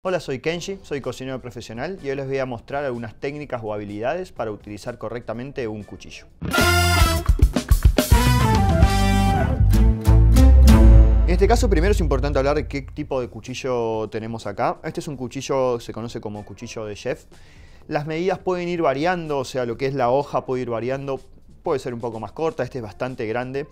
Hola, soy Kenji, soy cocinero profesional y hoy les voy a mostrar algunas técnicas o habilidades para utilizar correctamente un cuchillo. En este caso, primero es importante hablar de qué tipo de cuchillo tenemos acá. Este es un cuchillo, se conoce como cuchillo de chef. Las medidas pueden ir variando, o sea, lo que es la hoja puede ir variando, puede ser un poco más corta, este es bastante grande.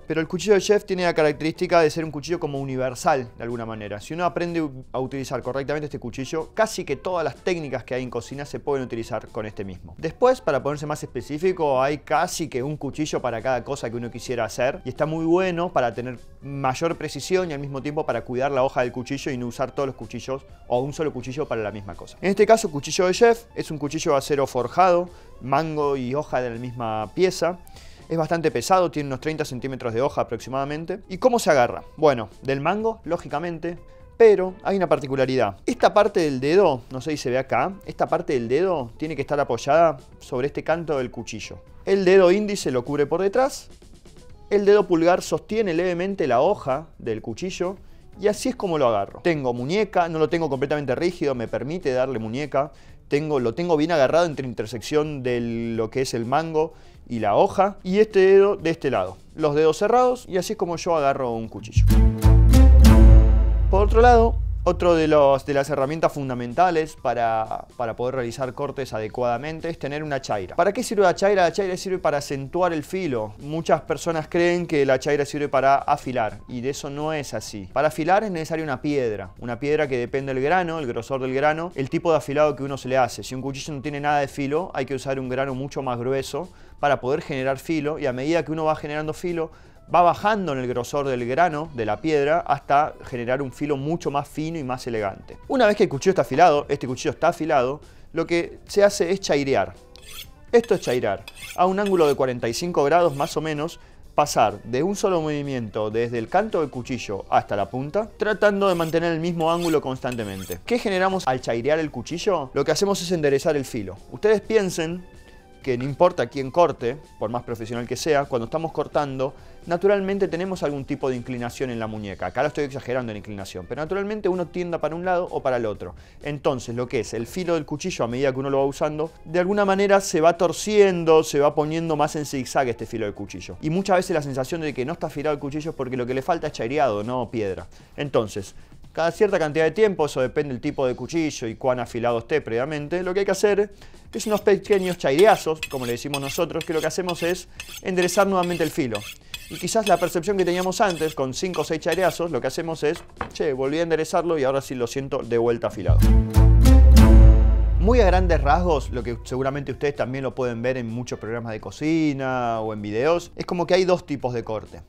Pero el cuchillo de chef tiene la característica de ser un cuchillo como universal, de alguna manera. Si uno aprende a utilizar correctamente este cuchillo, casi que todas las técnicas que hay en cocina se pueden utilizar con este mismo. Después, para ponerse más específico, hay casi que un cuchillo para cada cosa que uno quisiera hacer. Y está muy bueno para tener mayor precisión y al mismo tiempo para cuidar la hoja del cuchillo y no usar todos los cuchillos o un solo cuchillo para la misma cosa. En este caso, cuchillo de chef es un cuchillo de acero forjado, mango y hoja de la misma pieza. Es bastante pesado, tiene unos 30 centímetros de hoja aproximadamente. ¿Y cómo se agarra? Bueno, del mango, lógicamente, pero hay una particularidad. Esta parte del dedo, no sé si se ve acá, esta parte del dedo tiene que estar apoyada sobre este canto del cuchillo. El dedo índice lo cubre por detrás, el dedo pulgar sostiene levemente la hoja del cuchillo y así es como lo agarro. Tengo muñeca, no lo tengo completamente rígido, me permite darle muñeca. Lo tengo bien agarrado entre intersección de lo que es el mango y la hoja. Y este dedo de este lado. Los dedos cerrados y así es como yo agarro un cuchillo. Por otro lado, otro de las herramientas fundamentales para poder realizar cortes adecuadamente es tener una chaira. ¿Para qué sirve la chaira? La chaira sirve para acentuar el filo. Muchas personas creen que la chaira sirve para afilar y de eso no es así. Para afilar es necesaria una piedra que depende del grano, el grosor del grano, el tipo de afilado que uno se le hace. Si un cuchillo no tiene nada de filo, hay que usar un grano mucho más grueso para poder generar filo y a medida que uno va generando filo, va bajando en el grosor del grano, de la piedra, hasta generar un filo mucho más fino y más elegante. Una vez que el cuchillo está afilado, este cuchillo está afilado, lo que se hace es chairear. Esto es chairear. A un ángulo de 45 grados más o menos, pasar de un solo movimiento desde el canto del cuchillo hasta la punta, tratando de mantener el mismo ángulo constantemente. ¿Qué generamos al chairear el cuchillo? Lo que hacemos es enderezar el filo. Ustedes piensen que no importa quién corte, por más profesional que sea, cuando estamos cortando, naturalmente tenemos algún tipo de inclinación en la muñeca. Acá lo estoy exagerando en inclinación, pero naturalmente uno tienda para un lado o para el otro. Entonces, lo que es el filo del cuchillo, a medida que uno lo va usando, de alguna manera se va torciendo, se va poniendo más en zigzag este filo del cuchillo. Y muchas veces la sensación de que no está afilado el cuchillo es porque lo que le falta es chaireado, no piedra. Entonces, cada cierta cantidad de tiempo, eso depende del tipo de cuchillo y cuán afilado esté previamente, lo que hay que hacer es unos pequeños chaireazos, como le decimos nosotros, que lo que hacemos es enderezar nuevamente el filo. Y quizás la percepción que teníamos antes, con 5 o 6 chaireazos, lo que hacemos es, volví a enderezarlo y ahora sí lo siento de vuelta afilado. Muy a grandes rasgos, lo que seguramente ustedes también lo pueden ver en muchos programas de cocina o en videos, es como que hay dos tipos de corte.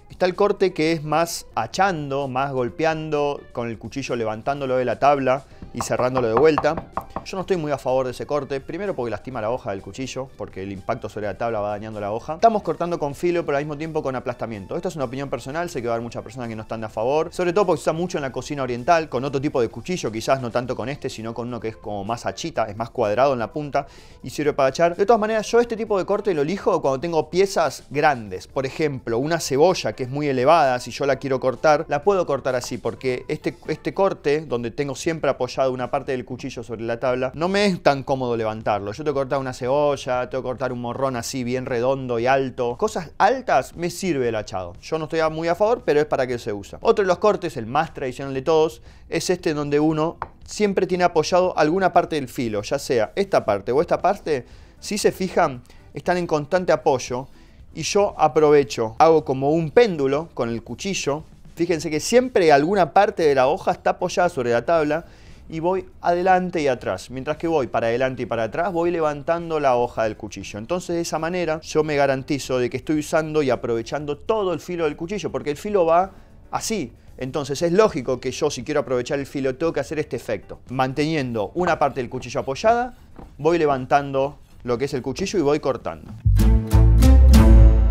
Está el corte que es más hachando, más golpeando, con el cuchillo levantándolo de la tabla y cerrándolo de vuelta. Yo no estoy muy a favor de ese corte, primero porque lastima la hoja del cuchillo, porque el impacto sobre la tabla va dañando la hoja. Estamos cortando con filo, pero al mismo tiempo con aplastamiento. Esta es una opinión personal, sé que va a haber muchas personas que no están de a favor, sobre todo porque se usa mucho en la cocina oriental, con otro tipo de cuchillo, quizás no tanto con este, sino con uno que es como más hachita, es más cuadrado en la punta y sirve para hachar. De todas maneras, yo este tipo de corte lo elijo cuando tengo piezas grandes. Por ejemplo, una cebolla que es muy elevada, si yo la quiero cortar, la puedo cortar así, porque este corte, donde tengo siempre apoyado una parte del cuchillo sobre la tabla, no me es tan cómodo levantarlo. Yo tengo que cortar una cebolla, tengo que cortar un morrón así bien redondo y alto. Cosas altas me sirve el hachado. Yo no estoy muy a favor, pero es para que se usa. Otro de los cortes, el más tradicional de todos, es este donde uno siempre tiene apoyado alguna parte del filo, ya sea esta parte o esta parte. Si se fijan, están en constante apoyo y yo aprovecho, hago como un péndulo con el cuchillo. Fíjense que siempre alguna parte de la hoja está apoyada sobre la tabla y voy adelante y atrás. Mientras que voy para adelante y para atrás, voy levantando la hoja del cuchillo. Entonces, de esa manera, yo me garantizo de que estoy usando y aprovechando todo el filo del cuchillo, porque el filo va así. Entonces, es lógico que yo, si quiero aprovechar el filo, tengo que hacer este efecto. Manteniendo una parte del cuchillo apoyada, voy levantando lo que es el cuchillo y voy cortando.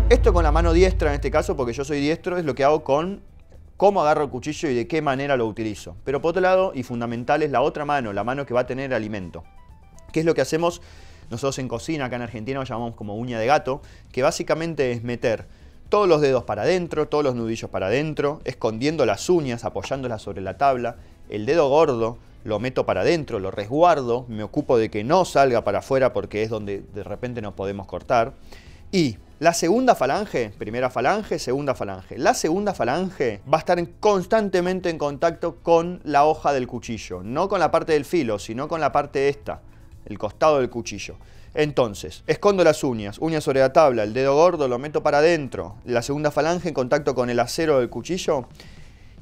Esto con la mano diestra en este caso, porque yo soy diestro, es lo que hago con cómo agarro el cuchillo y de qué manera lo utilizo. Pero por otro lado, y fundamental, es la otra mano, la mano que va a tener el alimento. ¿Qué es lo que hacemos nosotros en cocina? Acá en Argentina lo llamamos como uña de gato, que básicamente es meter todos los dedos para adentro, todos los nudillos para adentro, escondiendo las uñas, apoyándolas sobre la tabla, el dedo gordo lo meto para adentro, lo resguardo, me ocupo de que no salga para afuera porque es donde de repente nos podemos cortar. Y la segunda falange, primera falange, segunda falange. La segunda falange va a estar constantemente en contacto con la hoja del cuchillo. No con la parte del filo, sino con la parte esta, el costado del cuchillo. Entonces, escondo las uñas, uñas sobre la tabla, el dedo gordo lo meto para adentro. La segunda falange en contacto con el acero del cuchillo.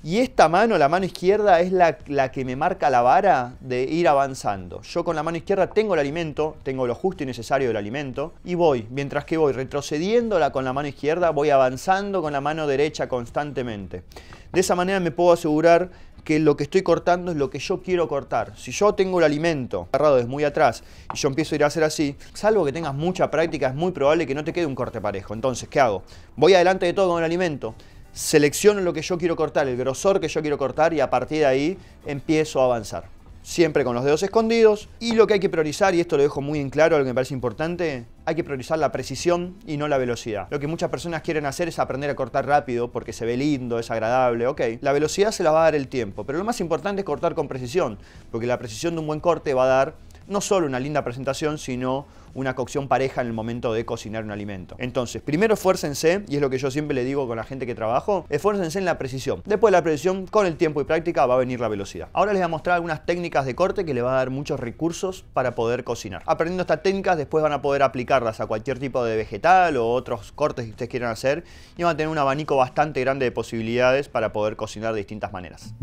Y esta mano, la mano izquierda, es la que me marca la vara de ir avanzando. Yo con la mano izquierda tengo el alimento, tengo lo justo y necesario del alimento, y voy, mientras que voy retrocediéndola con la mano izquierda, voy avanzando con la mano derecha constantemente. De esa manera me puedo asegurar que lo que estoy cortando es lo que yo quiero cortar. Si yo tengo el alimento agarrado desde muy atrás y yo empiezo a ir a hacer así, salvo que tengas mucha práctica, es muy probable que no te quede un corte parejo. Entonces, ¿qué hago? Voy adelante de todo con el alimento, selecciono lo que yo quiero cortar, el grosor que yo quiero cortar y a partir de ahí empiezo a avanzar. Siempre con los dedos escondidos. Y lo que hay que priorizar, y esto lo dejo muy en claro, algo que me parece importante, hay que priorizar la precisión y no la velocidad. Lo que muchas personas quieren hacer es aprender a cortar rápido porque se ve lindo, es agradable, ok. La velocidad se la va a dar el tiempo, pero lo más importante es cortar con precisión, porque la precisión de un buen corte va a dar no solo una linda presentación, sino una cocción pareja en el momento de cocinar un alimento. Entonces, primero esfuércense, y es lo que yo siempre le digo con la gente que trabajo, esfuércense en la precisión. Después de la precisión, con el tiempo y práctica, va a venir la velocidad. Ahora les voy a mostrar algunas técnicas de corte que les va a dar muchos recursos para poder cocinar. Aprendiendo estas técnicas, después van a poder aplicarlas a cualquier tipo de vegetal o otros cortes que ustedes quieran hacer y van a tener un abanico bastante grande de posibilidades para poder cocinar de distintas maneras.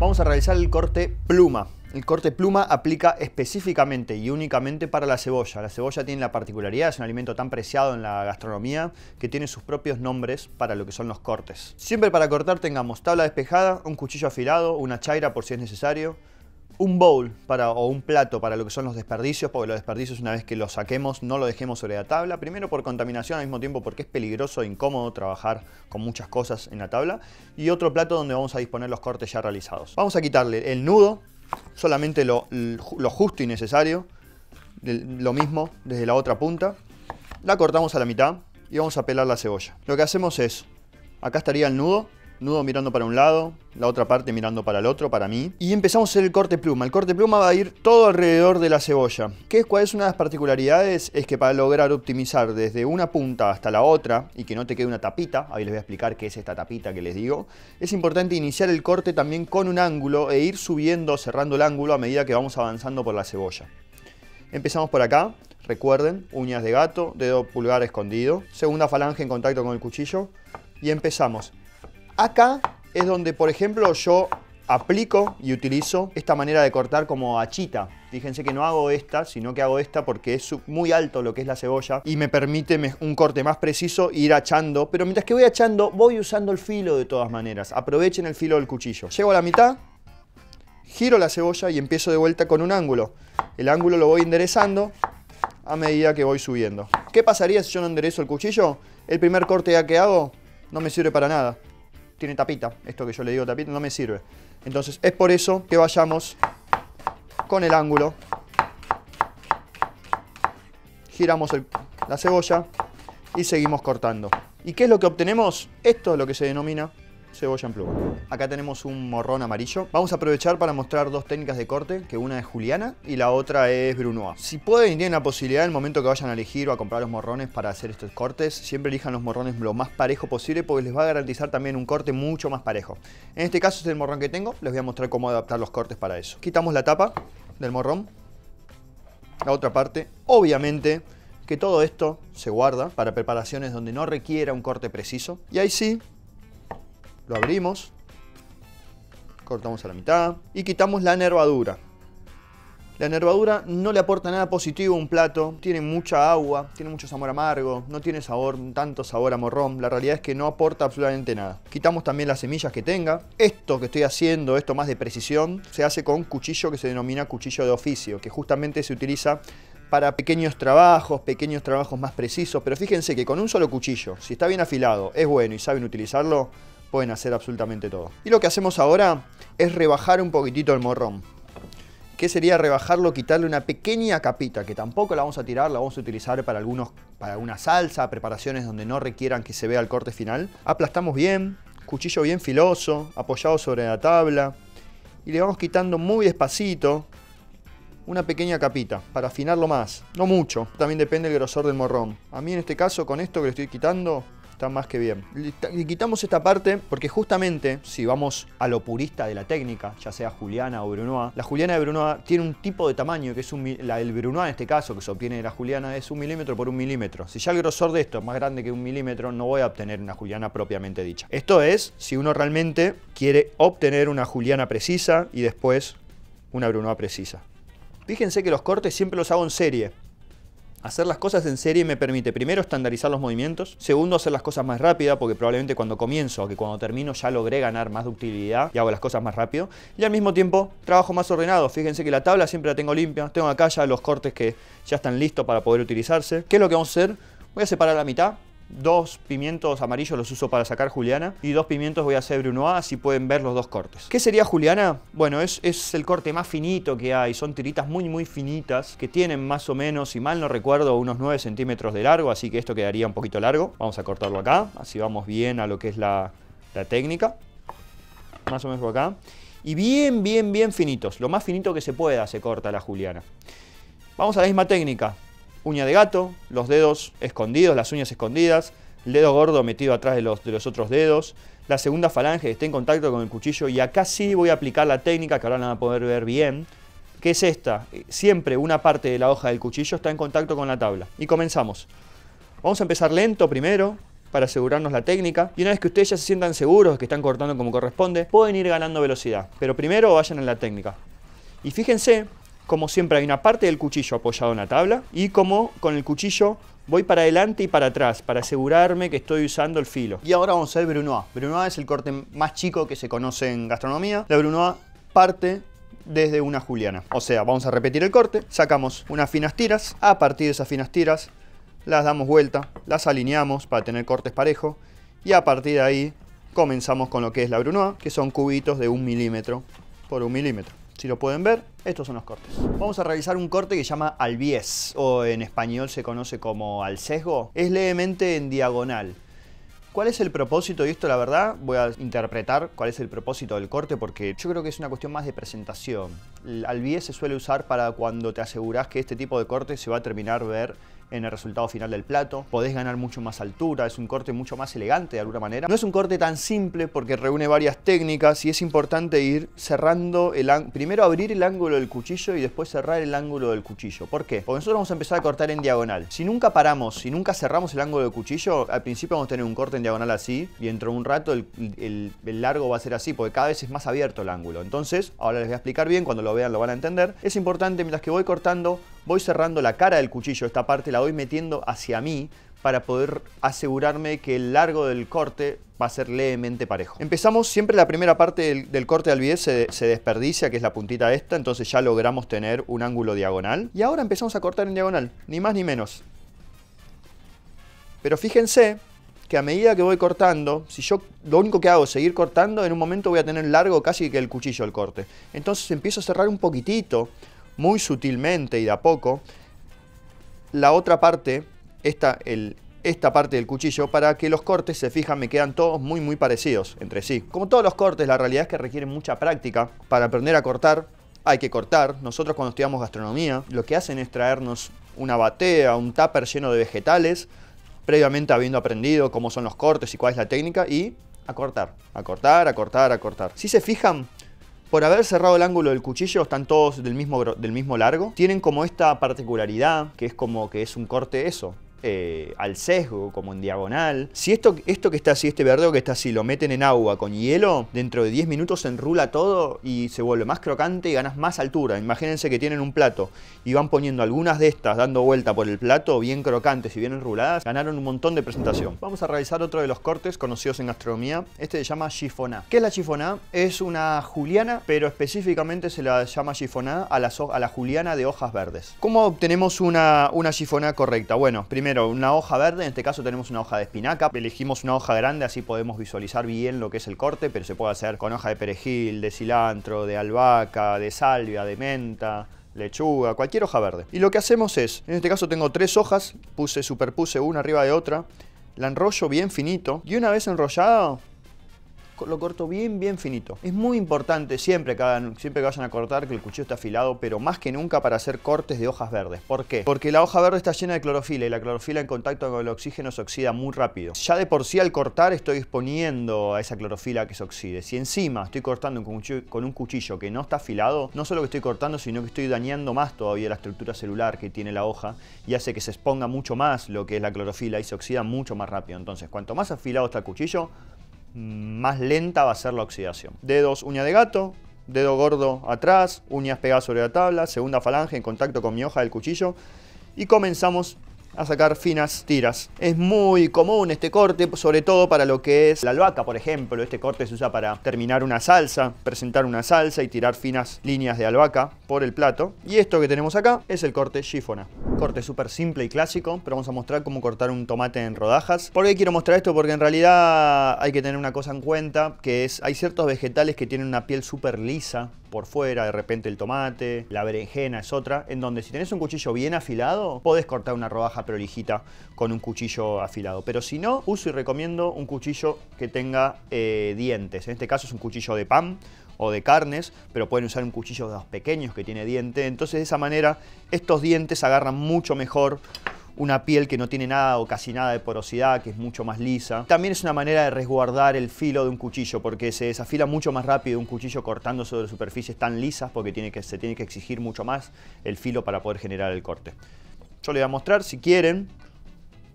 Vamos a realizar el corte pluma. El corte pluma aplica específicamente y únicamente para la cebolla. La cebolla tiene la particularidad, es un alimento tan preciado en la gastronomía que tiene sus propios nombres para lo que son los cortes. Siempre para cortar tengamos tabla despejada, un cuchillo afilado, una chaira por si es necesario, un bowl o un plato para lo que son los desperdicios, porque los desperdicios una vez que los saquemos no lo dejemos sobre la tabla. Primero por contaminación, al mismo tiempo porque es peligroso e incómodo trabajar con muchas cosas en la tabla. Y otro plato donde vamos a disponer los cortes ya realizados. Vamos a quitarle el nudo, solamente lo justo y necesario, lo mismo desde la otra punta. La cortamos a la mitad y vamos a pelar la cebolla. Lo que hacemos es, acá estaría el nudo mirando para un lado, la otra parte mirando para el otro, para mí. Y empezamos a hacer el corte pluma. El corte pluma va a ir todo alrededor de la cebolla. ¿Cuál es una de las particularidades? Es que para lograr optimizar desde una punta hasta la otra y que no te quede una tapita, ahí les voy a explicar qué es esta tapita que les digo, es importante iniciar el corte también con un ángulo e ir subiendo, cerrando el ángulo a medida que vamos avanzando por la cebolla. Empezamos por acá, recuerden, uñas de gato, dedo pulgar escondido, segunda falange en contacto con el cuchillo y empezamos. Acá es donde, por ejemplo, yo aplico y utilizo esta manera de cortar como hachita. Fíjense que no hago esta, sino que hago esta porque es muy alto lo que es la cebolla y me permite un corte más preciso e ir achando. Pero mientras que voy achando, voy usando el filo de todas maneras. Aprovechen el filo del cuchillo. Llego a la mitad, giro la cebolla y empiezo de vuelta con un ángulo. El ángulo lo voy enderezando a medida que voy subiendo. ¿Qué pasaría si yo no enderezo el cuchillo? El primer corte que hago no me sirve para nada. Tiene tapita, esto que yo le digo tapita no me sirve. Entonces es por eso que vayamos con el ángulo, giramos la cebolla y seguimos cortando. ¿Y qué es lo que obtenemos? Esto es lo que se denomina cebolla en pluma. Acá tenemos un morrón amarillo. Vamos a aprovechar para mostrar dos técnicas de corte, que una es juliana y la otra es brunoise. Si pueden y tienen la posibilidad, en el momento que vayan a elegir o a comprar los morrones para hacer estos cortes, siempre elijan los morrones lo más parejo posible porque les va a garantizar también un corte mucho más parejo. En este caso es el morrón que tengo, les voy a mostrar cómo adaptar los cortes para eso. Quitamos la tapa del morrón, la otra parte, obviamente que todo esto se guarda para preparaciones donde no requiera un corte preciso y ahí sí lo abrimos, cortamos a la mitad y quitamos la nervadura. La nervadura no le aporta nada positivo a un plato, tiene mucha agua, tiene mucho sabor amargo, no tiene tanto sabor a morrón, la realidad es que no aporta absolutamente nada. Quitamos también las semillas que tenga. Esto que estoy haciendo, esto más de precisión, se hace con un cuchillo que se denomina cuchillo de oficio, que justamente se utiliza para pequeños trabajos más precisos, pero fíjense que con un solo cuchillo, si está bien afilado, es bueno y saben utilizarlo, pueden hacer absolutamente todo. Y lo que hacemos ahora es rebajar un poquitito el morrón. ¿Qué sería rebajarlo? Quitarle una pequeña capita, que tampoco la vamos a tirar, la vamos a utilizar para alguna salsa, preparaciones donde no requieran que se vea el corte final. Aplastamos bien, cuchillo bien filoso, apoyado sobre la tabla. y le vamos quitando muy despacito una pequeña capita para afinarlo más. No mucho, también depende del grosor del morrón. A mí en este caso, con esto que le estoy quitando, está más que bien. Le quitamos esta parte porque justamente, si vamos a lo purista de la técnica, ya sea juliana o brunoise, la juliana de brunoise tiene un tipo de tamaño que es el brunoise en este caso, que se obtiene de la juliana, es 1 milímetro por 1 milímetro. Si ya el grosor de esto es más grande que 1 milímetro, no voy a obtener una juliana propiamente dicha. Esto es si uno realmente quiere obtener una juliana precisa y después una brunoise precisa. Fíjense que los cortes siempre los hago en serie. Hacer las cosas en serie me permite, primero, estandarizar los movimientos. Segundo, hacer las cosas más rápidas, porque probablemente cuando comienzo o que cuando termino ya logré ganar más ductilidad y hago las cosas más rápido. Y al mismo tiempo, trabajo más ordenado. Fíjense que la tabla siempre la tengo limpia. Tengo acá ya los cortes que ya están listos para poder utilizarse. ¿Qué es lo que vamos a hacer? Voy a separar la mitad. 2 pimientos amarillos los uso para sacar juliana y 2 pimientos voy a hacer brunoise, así pueden ver los dos cortes. ¿Qué sería juliana? Bueno, es el corte más finito que hay. Son tiritas muy finitas que tienen más o menos, si mal no recuerdo, unos 9 centímetros de largo, así que esto quedaría un poquito largo. Vamos a cortarlo acá, así vamos bien a lo que es la técnica. Más o menos por acá. Y bien finitos. Lo más finito que se pueda se corta la juliana. Vamos a la misma técnica. Uña de gato, los dedos escondidos, las uñas escondidas, el dedo gordo metido atrás de los otros dedos, la segunda falange esté en contacto con el cuchillo y acá sí voy a aplicar la técnica que ahora la van a poder ver bien, que es esta. Siempre una parte de la hoja del cuchillo está en contacto con la tabla. Y comenzamos. Vamos a empezar lento primero para asegurarnos la técnica y una vez que ustedes ya se sientan seguros que están cortando como corresponde, pueden ir ganando velocidad. Pero primero vayan en la técnica. Y fíjense como siempre hay una parte del cuchillo apoyado en la tabla y como con el cuchillo voy para adelante y para atrás para asegurarme que estoy usando el filo. Y ahora vamos a hacer brunoise. Brunoise es el corte más chico que se conoce en gastronomía. La brunoise parte desde una juliana. O sea, vamos a repetir el corte, sacamos unas finas tiras, a partir de esas finas tiras las damos vuelta, las alineamos para tener cortes parejos y a partir de ahí comenzamos con lo que es la brunoise, que son cubitos de 1 milímetro por 1 milímetro. Si lo pueden ver, estos son los cortes. Vamos a realizar un corte que se llama al bies, o en español se conoce como al sesgo. Es levemente en diagonal. ¿Cuál es el propósito? Y esto, la verdad, voy a interpretar cuál es el propósito del corte porque yo creo que es una cuestión más de presentación. El al bies se suele usar para cuando te aseguras que este tipo de corte se va a terminar ver en el resultado final del plato. Podés ganar mucho más altura, es un corte mucho más elegante de alguna manera. No es un corte tan simple porque reúne varias técnicas y es importante ir cerrando el ángulo. Primero abrir el ángulo del cuchillo y después cerrar el ángulo del cuchillo. ¿Por qué? Porque nosotros vamos a empezar a cortar en diagonal. Si nunca paramos, si nunca cerramos el ángulo del cuchillo, al principio vamos a tener un corte en diagonal así y dentro de un rato el largo va a ser así porque cada vez es más abierto el ángulo. Entonces, ahora les voy a explicar bien, cuando lo vean lo van a entender. Es importante, mientras que voy cortando, voy cerrando la cara del cuchillo, esta parte la voy metiendo hacia mí para poder asegurarme que el largo del corte va a ser levemente parejo. Empezamos, siempre la primera parte del corte al bies se desperdicia, que es la puntita esta, entonces ya logramos tener un ángulo diagonal. Y ahora empezamos a cortar en diagonal, ni más ni menos. Pero fíjense que a medida que voy cortando, si yo lo único que hago es seguir cortando, en un momento voy a tener largo casi que el cuchillo el corte. Entonces empiezo a cerrar un poquitito, muy sutilmente y de a poco, la otra parte, esta parte del cuchillo, para que los cortes, se fijan, me quedan todos muy parecidos entre sí. Como todos los cortes, la realidad es que requieren mucha práctica. Para aprender a cortar, hay que cortar. Nosotros cuando estudiamos gastronomía, lo que hacen es traernos una batea, un tupper lleno de vegetales, previamente habiendo aprendido cómo son los cortes y cuál es la técnica, y a cortar, a cortar, a cortar, a cortar. Si se fijan, por haber cerrado el ángulo del cuchillo, están todos del mismo largo. Tienen como esta particularidad, que es como que es un corte eso, al sesgo, como en diagonal. Si esto que está así, este verdeo que está así, lo meten en agua con hielo, dentro de 10 minutos se enrula todo y se vuelve más crocante y ganas más altura. Imagínense que tienen un plato y van poniendo algunas de estas dando vuelta por el plato, bien crocantes y bien enruladas, ganaron un montón de presentación. Vamos a realizar otro de los cortes conocidos en gastronomía. Este se llama chiffonade. ¿Qué es la chiffonade? Es una juliana, pero específicamente se la llama chiffonade a la juliana de hojas verdes. ¿Cómo obtenemos una chiffonade correcta? Bueno, primero una hoja verde, en este caso tenemos una hoja de espinaca. Elegimos una hoja grande, así podemos visualizar bien lo que es el corte, pero se puede hacer con hoja de perejil, de cilantro, de albahaca, de salvia, de menta, lechuga, cualquier hoja verde. Y lo que hacemos es, en este caso tengo 3 hojas, superpuse una arriba de otra, la enrollo bien finito y una vez enrollado, lo corto bien finito. Es muy importante siempre que vayan a cortar que el cuchillo esté afilado, pero más que nunca para hacer cortes de hojas verdes. ¿Por qué? Porque la hoja verde está llena de clorofila y la clorofila en contacto con el oxígeno se oxida muy rápido. Ya de por sí al cortar estoy exponiendo a esa clorofila que se oxide. Si encima estoy cortando con un cuchillo que no está afilado, no solo que estoy cortando, sino que estoy dañando más todavía la estructura celular que tiene la hoja y hace que se exponga mucho más lo que es la clorofila y se oxida mucho más rápido. Entonces, cuanto más afilado está el cuchillo, más lenta va a ser la oxidación. Dedos, uña de gato, dedo gordo atrás, uñas pegadas sobre la tabla, segunda falange en contacto con mi hoja del cuchillo y comenzamos a sacar finas tiras. Es muy común este corte, sobre todo para lo que es la albahaca, por ejemplo. Este corte se usa para terminar una salsa, presentar una salsa y tirar finas líneas de albahaca por el plato. Y esto que tenemos acá es el corte chifona. Corte súper simple y clásico, pero vamos a mostrar cómo cortar un tomate en rodajas. ¿Por qué quiero mostrar esto? Porque en realidad hay que tener una cosa en cuenta, que es, hay ciertos vegetales que tienen una piel súper lisa por fuera, de repente el tomate, la berenjena es otra, en donde si tenés un cuchillo bien afilado, podés cortar una rodaja prolijita con un cuchillo afilado. Pero si no, uso y recomiendo un cuchillo que tenga dientes. En este caso es un cuchillo de pan o de carnes, pero pueden usar un cuchillo de los pequeños que tiene diente. Entonces de esa manera estos dientes agarran mucho mejor una piel que no tiene nada o casi nada de porosidad, que es mucho más lisa. También es una manera de resguardar el filo de un cuchillo, porque se desafila mucho más rápido un cuchillo cortando sobre superficies tan lisas, porque se tiene que exigir mucho más el filo para poder generar el corte. Yo les voy a mostrar, si quieren,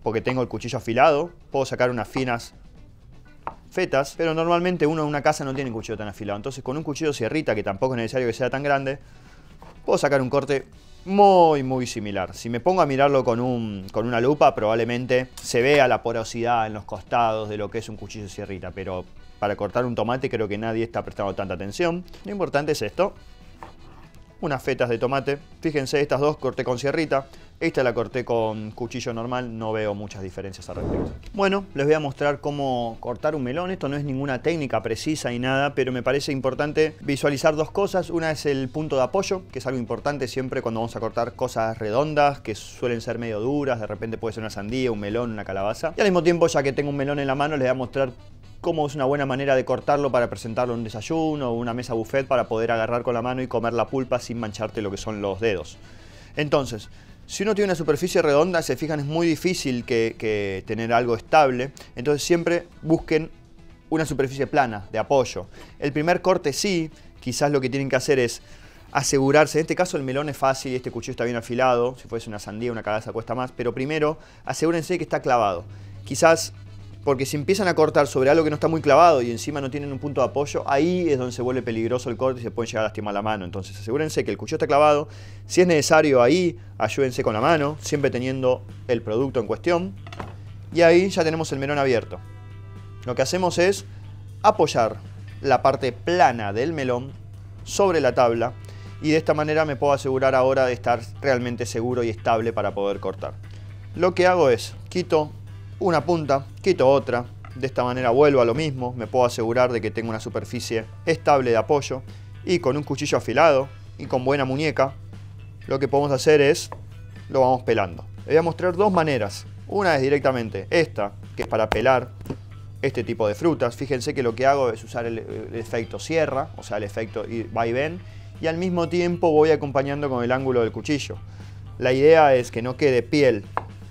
porque tengo el cuchillo afilado, puedo sacar unas finas fetas, pero normalmente uno en una casa no tiene un cuchillo tan afilado. Entonces con un cuchillo sierrita, que tampoco es necesario que sea tan grande, puedo sacar un corte muy similar. Si me pongo a mirarlo con una lupa, probablemente se vea la porosidad en los costados de lo que es un cuchillo sierrita, pero para cortar un tomate creo que nadie está prestando tanta atención. Lo importante es esto. Unas fetas de tomate. Fíjense, estas dos corté con sierrita. Esta la corté con cuchillo normal. No veo muchas diferencias al respecto. Bueno, les voy a mostrar cómo cortar un melón. Esto no es ninguna técnica precisa y nada, pero me parece importante visualizar dos cosas. Una es el punto de apoyo, que es algo importante siempre cuando vamos a cortar cosas redondas, que suelen ser medio duras. De repente puede ser una sandía, un melón, una calabaza. Y al mismo tiempo, ya que tengo un melón en la mano, les voy a mostrar cómo es una buena manera de cortarlo para presentarlo en un desayuno o una mesa buffet para poder agarrar con la mano y comer la pulpa sin mancharte lo que son los dedos. Entonces, si uno tiene una superficie redonda, se fijan, es muy difícil que tener algo estable. Entonces siempre busquen una superficie plana, de apoyo. El primer corte sí, quizás lo que tienen que hacer es asegurarse. En este caso el melón es fácil y este cuchillo está bien afilado. Si fuese una sandía, una calabaza cuesta más. Pero primero, asegúrense que está clavado. Quizás porque si empiezan a cortar sobre algo que no está muy clavado y encima no tienen un punto de apoyo, ahí es donde se vuelve peligroso el corte y se pueden llegar a lastimar la mano. Entonces asegúrense que el cuchillo está clavado. Si es necesario ahí, ayúdense con la mano, siempre teniendo el producto en cuestión. Y ahí ya tenemos el melón abierto. Lo que hacemos es apoyar la parte plana del melón sobre la tabla y de esta manera me puedo asegurar ahora de estar realmente seguro y estable para poder cortar. Lo que hago es, quito una punta, quito otra, de esta manera vuelvo a lo mismo, me puedo asegurar de que tengo una superficie estable de apoyo y con un cuchillo afilado y con buena muñeca, lo que podemos hacer es, lo vamos pelando. Les voy a mostrar dos maneras. Una es directamente esta, que es para pelar este tipo de frutas. Fíjense que lo que hago es usar el efecto sierra, o sea el efecto va y ven, y al mismo tiempo voy acompañando con el ángulo del cuchillo. La idea es que no quede piel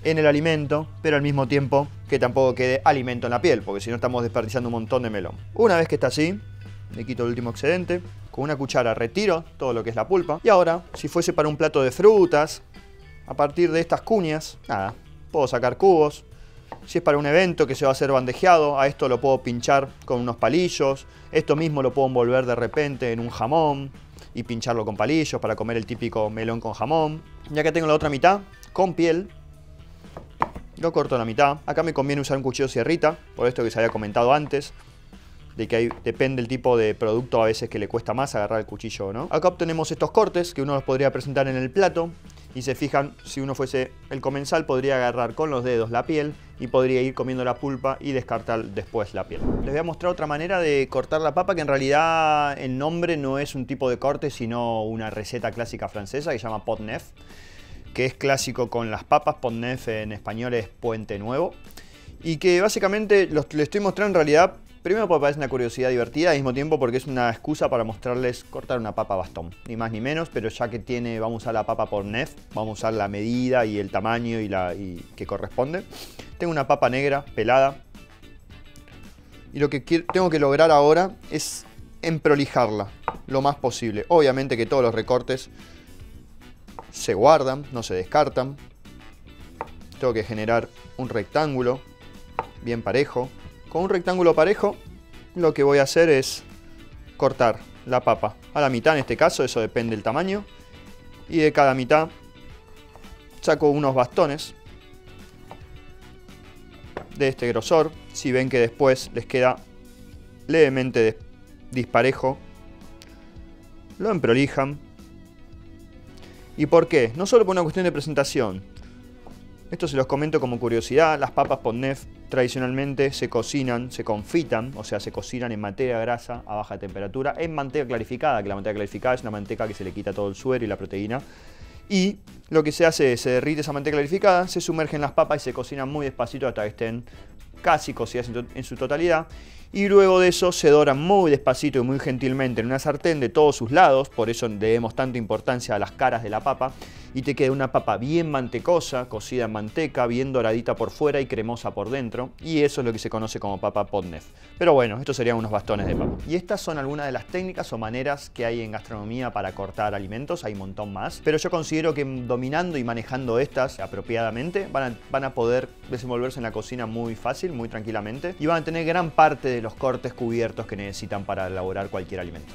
en el alimento, pero al mismo tiempo que tampoco quede alimento en la piel, porque si no estamos desperdiciando un montón de melón. Una vez que está así, le quito el último excedente, con una cuchara retiro todo lo que es la pulpa. Y ahora, si fuese para un plato de frutas, a partir de estas cuñas, nada, puedo sacar cubos. Si es para un evento que se va a hacer bandejeado, a esto lo puedo pinchar con unos palillos. Esto mismo lo puedo envolver de repente en un jamón y pincharlo con palillos para comer el típico melón con jamón. Ya que tengo la otra mitad, con piel, lo corto a la mitad. Acá me conviene usar un cuchillo sierrita, por esto que se había comentado antes, de que depende del tipo de producto a veces que le cuesta más agarrar el cuchillo o no. Acá obtenemos estos cortes que uno los podría presentar en el plato. Y se fijan, si uno fuese el comensal podría agarrar con los dedos la piel y podría ir comiendo la pulpa y descartar después la piel. Les voy a mostrar otra manera de cortar la papa, que en realidad el nombre no es un tipo de corte, sino una receta clásica francesa que se llama pot neuf, que es clásico con las papas. Pot neuf en español es puente nuevo. Y que básicamente les estoy mostrando en realidad Primero porque parece una curiosidad divertida, al mismo tiempo porque es una excusa para mostrarles cortar una papa a bastón. Ni más ni menos, pero ya que vamos a usar la papa por Neff, vamos a usar la medida y el tamaño y que corresponde. Tengo una papa negra pelada. Y lo que tengo que lograr ahora es emprolijarla lo más posible. Obviamente que todos los recortes se guardan, no se descartan. Tengo que generar un rectángulo bien parejo. Con un rectángulo parejo, lo que voy a hacer es cortar la papa a la mitad, en este caso, eso depende del tamaño. Y de cada mitad saco unos bastones de este grosor. Si ven que después les queda levemente disparejo, lo emprolijan. ¿Y por qué? No solo por una cuestión de presentación. Esto se los comento como curiosidad. Las papas por Neff tradicionalmente se cocinan, se confitan, o sea, se cocinan en manteca grasa a baja temperatura, en manteca clarificada, que la manteca clarificada es una manteca que se le quita todo el suero y la proteína. Y lo que se hace es, se derrite esa manteca clarificada, se sumergen las papas y se cocinan muy despacito hasta que estén casi cocidas en su totalidad. Y luego de eso se doran muy despacito y muy gentilmente en una sartén de todos sus lados, por eso debemos tanta importancia a las caras de la papa, y te queda una papa bien mantecosa, cocida en manteca, bien doradita por fuera y cremosa por dentro, y eso es lo que se conoce como papa pot Neff. Pero bueno, estos serían unos bastones de papa. Y estas son algunas de las técnicas o maneras que hay en gastronomía para cortar alimentos, hay un montón más, pero yo considero que dominando y manejando estas apropiadamente van a poder desenvolverse en la cocina muy fácil, muy tranquilamente, y van a tener gran parte de los cortes cubiertos que necesitan para elaborar cualquier alimento.